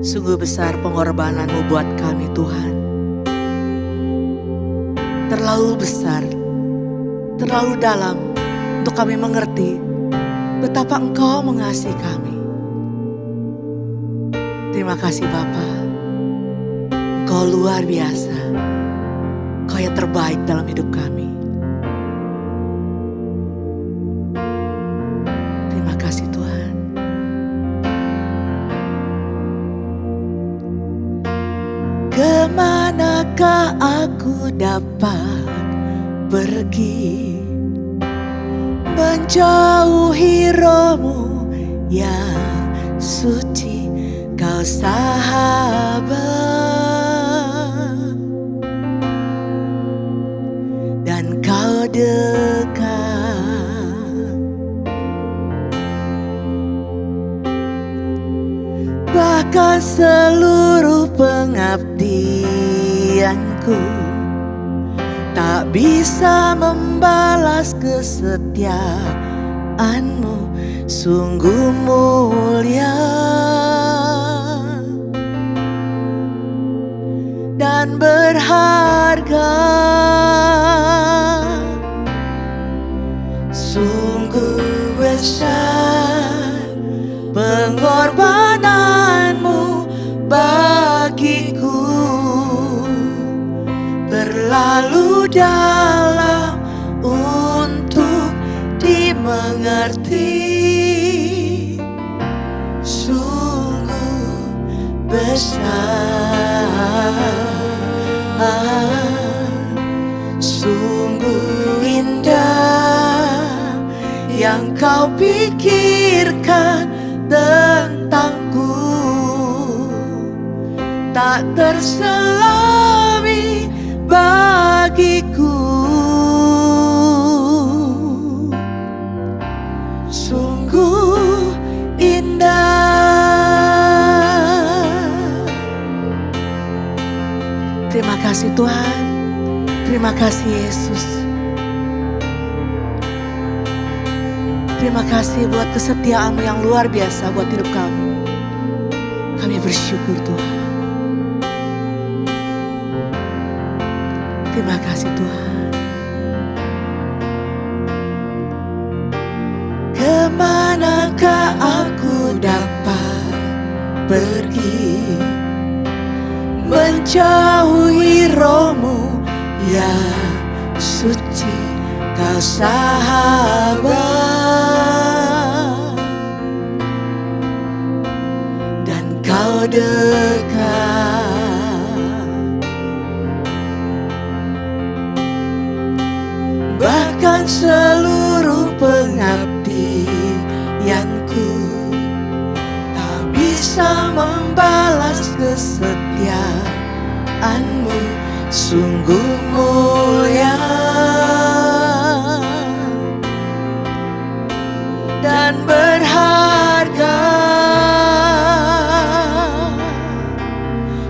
Sungguh besar pengorbanan-Mu buat kami Tuhan. Terlalu besar, terlalu dalam untuk kami mengerti betapa Engkau mengasihi kami. Terima kasih Bapa. Engkau luar biasa. Engkau yang terbaik dalam hidup kami. Terima kasih Tuhan. Kemanakah aku dapat pergi menjauhi Roh-Mu yang suci, Kau sahabat dan Kau dekat. Bahkan seluruh pengabdianku tak bisa membalas kesetiaan-Mu, sungguh mulia dan berharga. Sungguh besar pengorbanan-Mu bagiku, terlalu dalam untuk dimengerti. Sungguh besar, sungguh indah yang Kau pikirkan tentangku, tak terselami bagiku. Sungguh indah. Terima kasih Tuhan. Terima kasih Yesus. Terima kasih buat kesetiaan-Mu yang luar biasa buat hidup kami. Kami bersyukur Tuhan. Terima kasih Tuhan. Kemanakah aku dapat pergi menjauhi Roh-Mu yang suci, Kau sahabat dan Kau dekat. Bahkan seluruh pengabdianku tak bisa membalas kesetiaan-Mu, sungguh mulia dan berharga.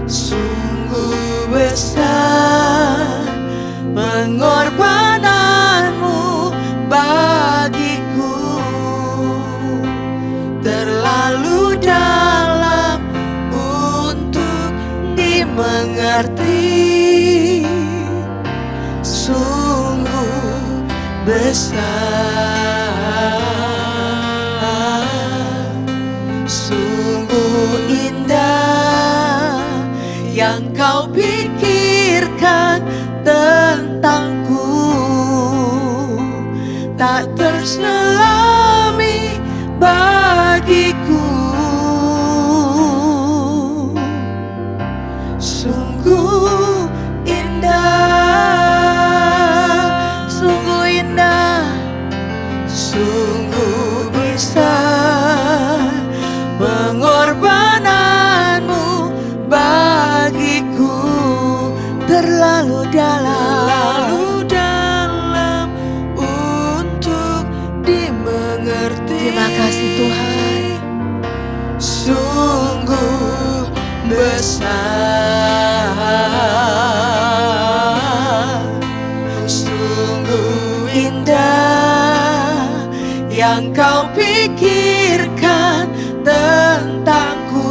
Sungguh besar pengorbanan-Mu bagiku, terlalu dalam untuk dimengerti. Sungguh besar, sungguh indah yang Kau pikirkan tentangku, tak terselami bagiku. Sungguh indah, sungguh indah, sungguh besar pengorbanan-Mu bagiku, terlalu dalam untuk dimengerti. Terima kasih Tuhan. Sungguh besar, sungguh indah yang Kau pikirkan tentangku,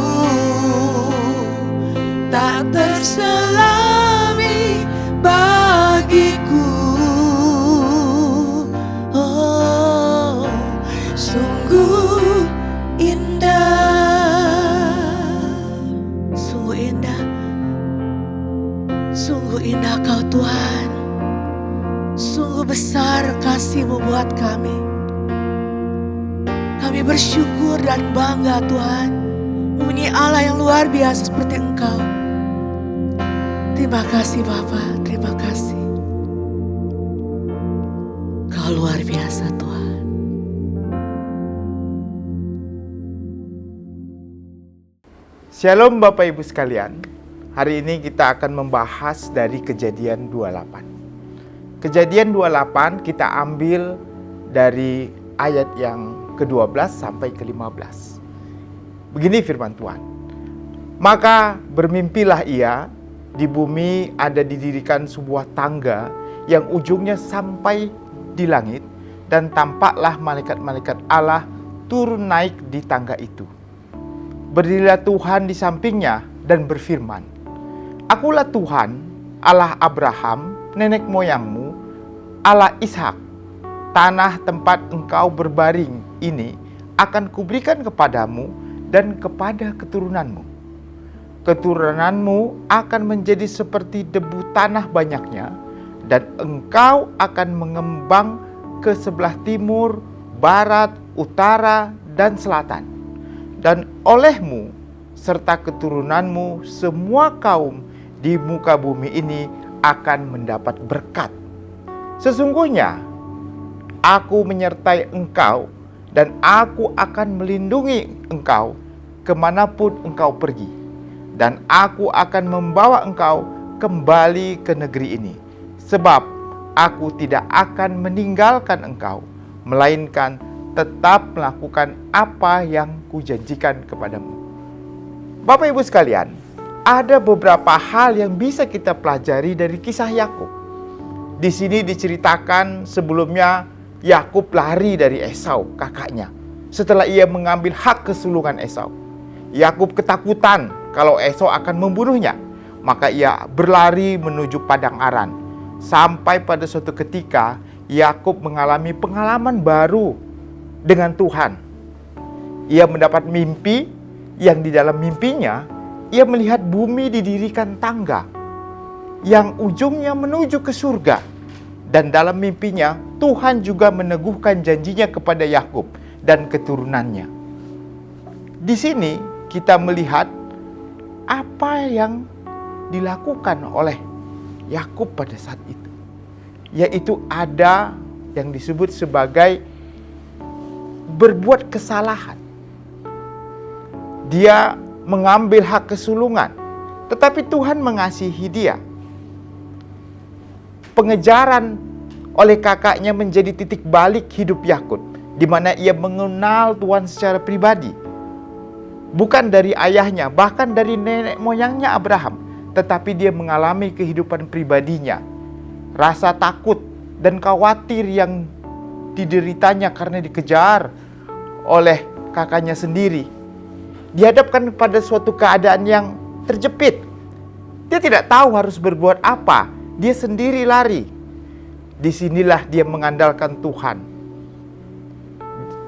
terselami bagiku. Oh, sungguh indah, sungguh indah, sungguh indah Kau Tuhan. Sungguh besar kasih-Mu buat kami. Kami bersyukur dan bangga Tuhan, mempunyai Allah yang luar biasa seperti Engkau. Terima kasih Bapa, terima kasih. Kau luar biasa Tuhan. Shalom Bapak Ibu sekalian. Hari ini kita akan membahas dari Kejadian 28. Kejadian 28 kita ambil dari ayat yang ke-12 sampai ke-15. Begini firman Tuhan. Maka bermimpilah ia, di bumi ada didirikan sebuah tangga yang ujungnya sampai di langit, dan tampaklah malaikat-malaikat Allah turun naik di tangga itu. Berdirilah Tuhan di sampingnya dan berfirman, Akulah Tuhan, Allah Abraham, nenek moyangmu, Allah Ishak. Tanah tempat engkau berbaring ini akan kuberikan kepadamu dan kepada keturunanmu. Keturunanmu akan menjadi seperti debu tanah banyaknya, dan engkau akan mengembang ke sebelah timur, barat, utara, dan selatan. Dan olehmu serta keturunanmu semua kaum di muka bumi ini akan mendapat berkat. Sesungguhnya aku menyertai engkau, dan aku akan melindungi engkau kemanapun engkau pergi. Dan aku akan membawa engkau kembali ke negeri ini. Sebab aku tidak akan meninggalkan engkau, melainkan tetap melakukan apa yang kujanjikan kepadamu. Bapak Ibu sekalian, ada beberapa hal yang bisa kita pelajari dari kisah Yakub. Di sini diceritakan sebelumnya Yakub lari dari Esau, kakaknya, setelah ia mengambil hak kesulungan Esau. Yakub ketakutan kalau Esau akan membunuhnya, maka ia berlari menuju padang Aran. Sampai pada suatu ketika Yakub mengalami pengalaman baru dengan Tuhan. Ia mendapat mimpi yang di dalam mimpinya ia melihat bumi didirikan tangga yang ujungnya menuju ke surga. Dan dalam mimpinya Tuhan juga meneguhkan janjinya kepada Yakub dan keturunannya. Di sini kita melihat apa yang dilakukan oleh Yakub pada saat itu, yaitu ada yang disebut sebagai berbuat kesalahan. Dia mengambil hak kesulungan, tetapi Tuhan mengasihi dia. Pengejaran oleh kakaknya menjadi titik balik hidup Yakub, di mana ia mengenal Tuhan secara pribadi. Bukan dari ayahnya, bahkan dari nenek moyangnya Abraham, tetapi dia mengalami kehidupan pribadinya. Rasa takut dan khawatir yang dideritanya karena dikejar oleh kakaknya sendiri, dihadapkan pada suatu keadaan yang terjepit. Dia tidak tahu harus berbuat apa. Dia sendiri lari. Disinilah dia mengandalkan Tuhan.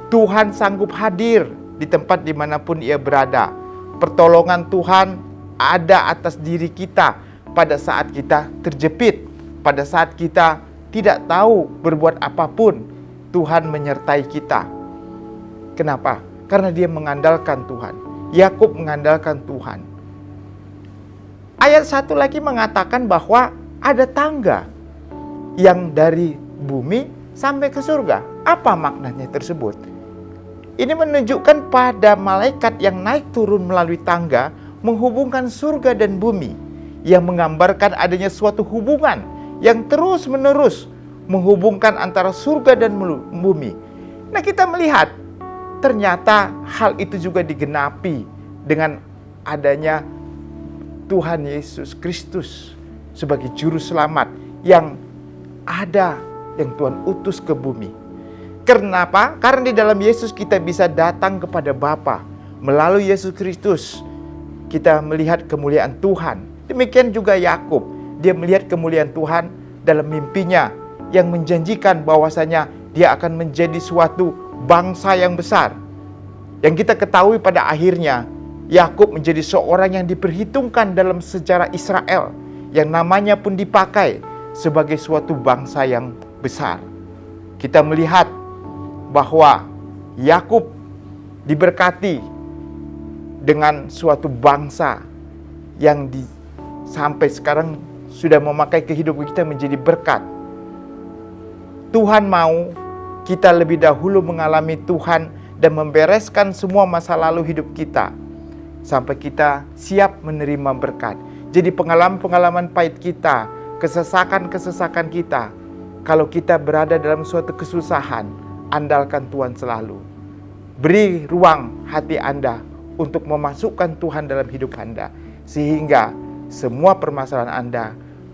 Tuhan sanggup hadir di tempat dimanapun ia berada. Pertolongan Tuhan ada atas diri kita pada saat kita terjepit, pada saat kita tidak tahu berbuat apapun. Tuhan menyertai kita. Kenapa? Karena dia mengandalkan Tuhan. Yakub mengandalkan Tuhan. Ayat 1 lagi mengatakan bahwa ada tangga yang dari bumi sampai ke surga. Apa maknanya tersebut? Ini menunjukkan pada malaikat yang naik turun melalui tangga menghubungkan surga dan bumi, yang menggambarkan adanya suatu hubungan yang terus-menerus menghubungkan antara surga dan bumi. Nah, kita melihat ternyata hal itu juga digenapi dengan adanya Tuhan Yesus Kristus sebagai juru selamat yang ada, yang Tuhan utus ke bumi. Kenapa? Karena di dalam Yesus kita bisa datang kepada Bapa. Melalui Yesus Kristus kita melihat kemuliaan Tuhan. Demikian juga Yakub, dia melihat kemuliaan Tuhan dalam mimpinya yang menjanjikan bahwasanya dia akan menjadi suatu bangsa yang besar. Yang kita ketahui pada akhirnya, Yakub menjadi seorang yang diperhitungkan dalam sejarah Israel, yang namanya pun dipakai sebagai suatu bangsa yang besar. Kita melihat bahwa Yakub diberkati dengan suatu bangsa yang sampai sekarang sudah memakai kehidupan kita menjadi berkat. Tuhan mau kita lebih dahulu mengalami Tuhan dan membereskan semua masa lalu hidup kita sampai kita siap menerima berkat. Jadi pengalaman-pengalaman pahit kita, kesesakan-kesesakan kita, kalau kita berada dalam suatu kesusahan, andalkan Tuhan selalu. Beri ruang hati Anda untuk memasukkan Tuhan dalam hidup Anda, sehingga semua permasalahan Anda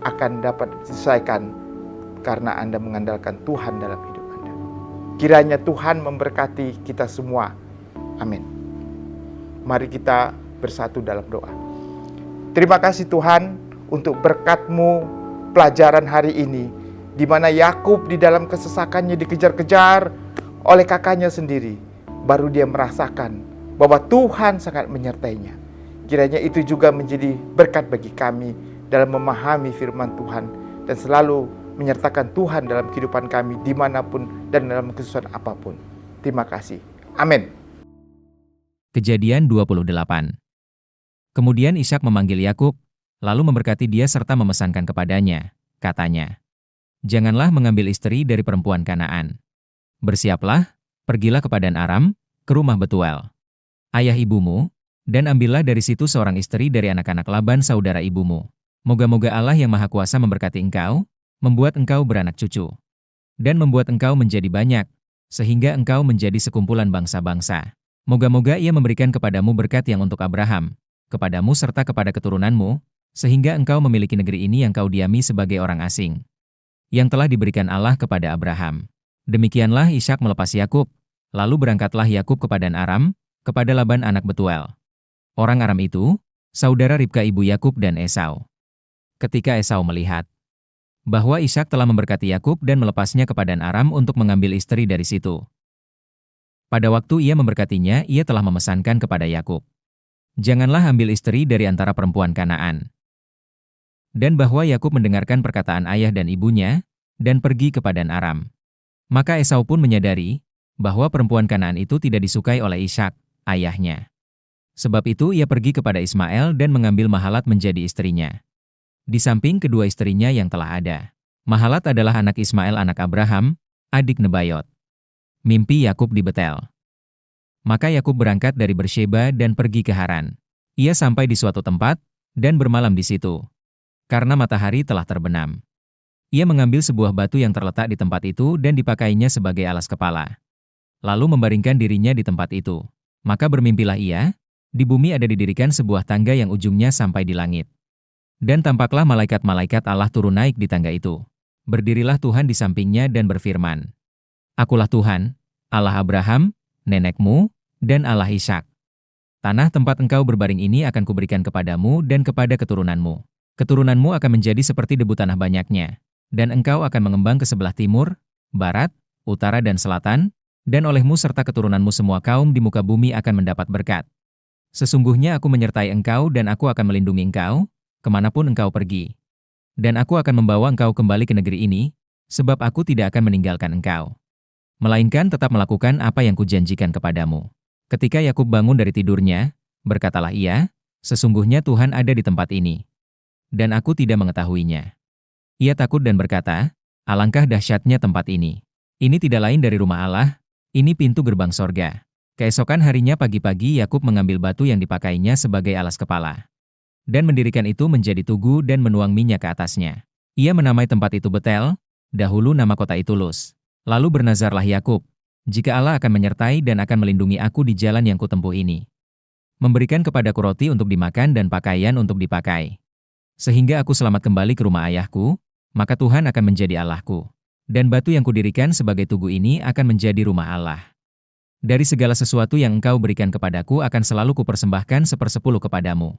akan dapat diselesaikan karena Anda mengandalkan Tuhan dalam hidup Anda. Kiranya Tuhan memberkati kita semua. Amin. Mari kita bersatu dalam doa. Terima kasih Tuhan untuk berkat-Mu pelajaran hari ini, di mana Yakub di dalam kesesakannya dikejar-kejar oleh kakaknya sendiri. Baru dia merasakan bahwa Tuhan sangat menyertainya. Kiranya itu juga menjadi berkat bagi kami dalam memahami firman Tuhan dan selalu menyertakan Tuhan dalam kehidupan kami dimanapun dan dalam kesusahan apapun. Terima kasih. Amin. Kejadian 28. Kemudian Ishak memanggil Yakub, lalu memberkati dia serta memesankan kepadanya, katanya, "Janganlah mengambil istri dari perempuan Kanaan. Bersiaplah, pergilah ke Padan Aram, ke rumah Betuel, ayah ibumu, dan ambillah dari situ seorang istri dari anak-anak Laban saudara ibumu. Moga-moga Allah yang Maha Kuasa memberkati engkau, membuat engkau beranak cucu, dan membuat engkau menjadi banyak, sehingga engkau menjadi sekumpulan bangsa-bangsa. Moga-moga Ia memberikan kepadamu berkat yang untuk Abraham, kepadamu serta kepada keturunanmu, sehingga engkau memiliki negeri ini yang kau diami sebagai orang asing, yang telah diberikan Allah kepada Abraham." Demikianlah Ishak melepas Yakub, lalu berangkatlah Yakub ke Padan Aram, kepada Laban anak Betuel. Orang Aram itu, saudara Ribka ibu Yakub dan Esau. Ketika Esau melihat bahwa Ishak telah memberkati Yakub dan melepasnya ke Padan Aram untuk mengambil istri dari situ, pada waktu ia memberkatinya, ia telah memesankan kepada Yakub, "Janganlah ambil istri dari antara perempuan Kanaan." Dan bahwa Yakub mendengarkan perkataan ayah dan ibunya, dan pergi ke Padan Aram. Maka Esau pun menyadari bahwa perempuan Kanaan itu tidak disukai oleh Ishak, ayahnya. Sebab itu ia pergi kepada Ismael dan mengambil Mahalat menjadi istrinya, di samping kedua istrinya yang telah ada. Mahalat adalah anak Ismael anak Abraham, adik Nebayot. Mimpi Yakub di Betel. Maka Yakub berangkat dari Bersheba dan pergi ke Haran. Ia sampai di suatu tempat, dan bermalam di situ, karena matahari telah terbenam. Ia mengambil sebuah batu yang terletak di tempat itu dan dipakainya sebagai alas kepala, lalu membaringkan dirinya di tempat itu. Maka bermimpilah ia, di bumi ada didirikan sebuah tangga yang ujungnya sampai di langit. Dan tampaklah malaikat-malaikat Allah turun naik di tangga itu. Berdirilah Tuhan di sampingnya dan berfirman, "Akulah Tuhan, Allah Abraham, nenekmu, dan Allah Ishak. Tanah tempat engkau berbaring ini akan kuberikan kepadamu dan kepada keturunanmu. Keturunanmu akan menjadi seperti debu tanah banyaknya, dan engkau akan mengembang ke sebelah timur, barat, utara dan selatan, dan olehmu serta keturunanmu semua kaum di muka bumi akan mendapat berkat. Sesungguhnya aku menyertai engkau dan aku akan melindungi engkau, kemanapun engkau pergi. Dan aku akan membawa engkau kembali ke negeri ini, sebab aku tidak akan meninggalkan engkau, melainkan tetap melakukan apa yang kujanjikan kepadamu." Ketika Yakub bangun dari tidurnya, berkatalah ia, "Sesungguhnya Tuhan ada di tempat ini, dan aku tidak mengetahuinya." Ia takut dan berkata, "Alangkah dahsyatnya tempat ini. Ini tidak lain dari rumah Allah, ini pintu gerbang sorga." Keesokan harinya pagi-pagi Yakub mengambil batu yang dipakainya sebagai alas kepala, dan mendirikan itu menjadi tugu dan menuang minyak ke atasnya. Ia menamai tempat itu Betel, dahulu nama kota itu Luz. Lalu bernazarlah Yakub, "Jika Allah akan menyertai dan akan melindungi aku di jalan yang kutempuh ini, memberikan kepadaku roti untuk dimakan dan pakaian untuk dipakai, sehingga aku selamat kembali ke rumah ayahku, maka Tuhan akan menjadi Allahku, dan batu yang kudirikan sebagai tugu ini akan menjadi rumah Allah. Dari segala sesuatu yang engkau berikan kepadaku akan selalu kupersembahkan 1/10 kepadamu."